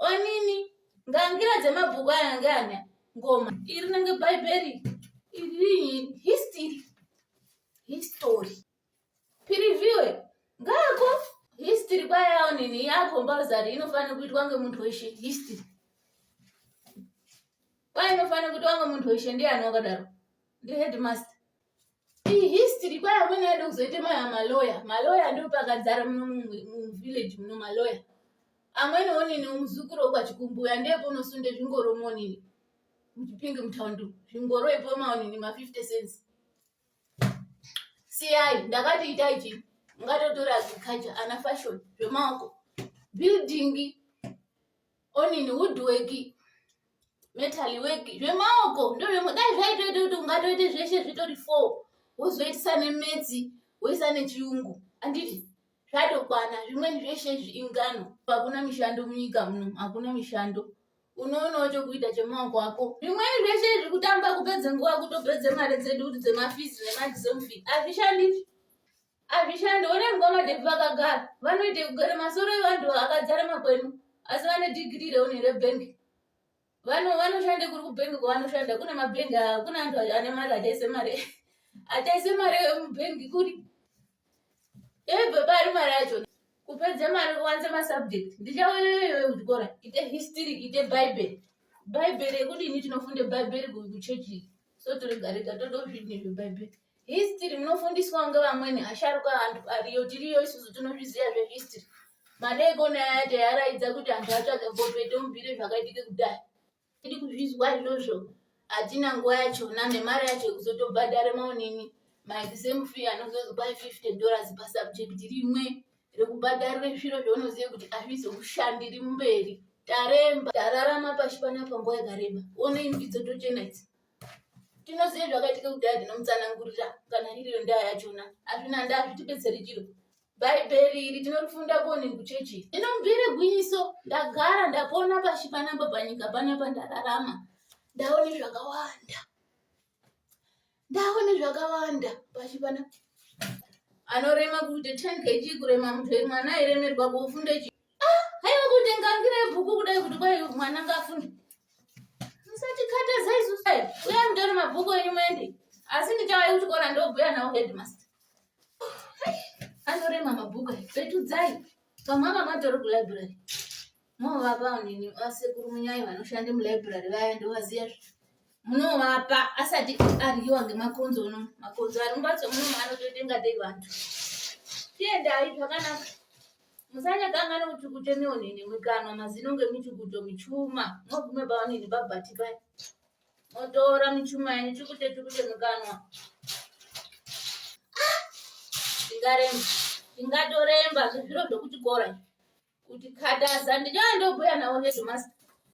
onini ngangira dzemabhuku aya ngeane ngoma iri nenge bhaibheri iri history piriviwe ngako history kwayawo nini yakombazari inofanira kuitwa ngemuntu weshe history kwai inofanira kuitwa ngemuntu weshe ndiani wakadaro headmaster iyi history kwai amweni aida kuzoite maloya ndio pakadzara muvillage muno maloya amweni onini umuzukuru wokwachikumbuya ndepo unosunde zvingoro monini muchipingi mutaundi zvingoro ipo maonini ma50 cents siyai ndakati itai chii ngatotora agriculture ana fashion zvemaoko building onini woodwork metal work zvemaoko ndio dai zvaitoite kuti ungatoite zveshe zvitori 4 wozoitisa nemedzi woisa nechiyungu anditi zvatokwana zvimweni zveshe zviingano hakuna mishando munyika muno hakuna mishando unoonawo chokuita chemaoko ako zvimweni zveshe zvikutamba kupedze nguva kutopedze mari dzedu kuti dzemafizi nemaexam fee azvishandi one mngomadhevi vakagara vanoite kugara masoro evantu akadzara makwenu asi vane dhigiri reone rebhengi vanoshande kuri kubhengi kwavanoshanda kuna mabhengi kuna antu ane mari achaise mari mubhengi kuri ebve pari mari yacho kupedze mari kuwanze masubject ndichawewewe kuchikora ite history ite bhaibheri yekudini tinofunde bhaibheri kuchechi so toregarega totozvidini zvebhaibheri history munofundiswa ngevamweni asharuka antu ariyo tiriyo isusu tinozviziva zvehistory madekoni aya tayaraidza kuti antu atsvake mbopete mubhire zvakaitike kudhaya tiri kuzvizwa izvozvo hatina nguva yachona nemari yacho yekuzotobhadhare maonini maexam fee anozozi kwai $50 pasubject rimwe rekubhadharire zviro zvaunozive kuti hazvizokushandiri mumberi taremba tararama pashi panapa nguva yakareba one imbidzo tochena idzi tinozive zvakaitike kudhaya tinomutsanangurira kana iriyo ndaa yachona hazvina ndaa zvitipedzeri chiro bhaibheri iri tinorifunda kuonini kuchechi inomubhire gwinyiso ndagara ndapona pashi panapa panyika panapa ndararama ndaone zvakawanda pashi panapa anorema kuti 10 kg kurema muntu mwana airemerwa kufunde chi haiwa kuti ngangira bhuku kudai kuti kwai mwana ngafunde musatikhathaza isusu uya mutori mabhuku enyu muende asi ndichawai kuchikora ndobhuya nawo headmaster anorema mabhuku petudzai pamwaka matori kulibrary movapa nini vasekuru munyai vanoshande mulibrary vaya ndovaziya munovapa asati aryiwa ngemakonzo uno makonzo ari mumbatso muno maanototenga tei vantu tiendai zvakanaka musanyaganga nokuchukuto mionini mwikanwa mazino ngemichukuto michuma mogume paonini paBhati paya motora michuma yenyu chukute mwikanwa tingatoremba zvezviro zvekuchikora kuti khataza ndichava ndobhuya nawo headmaster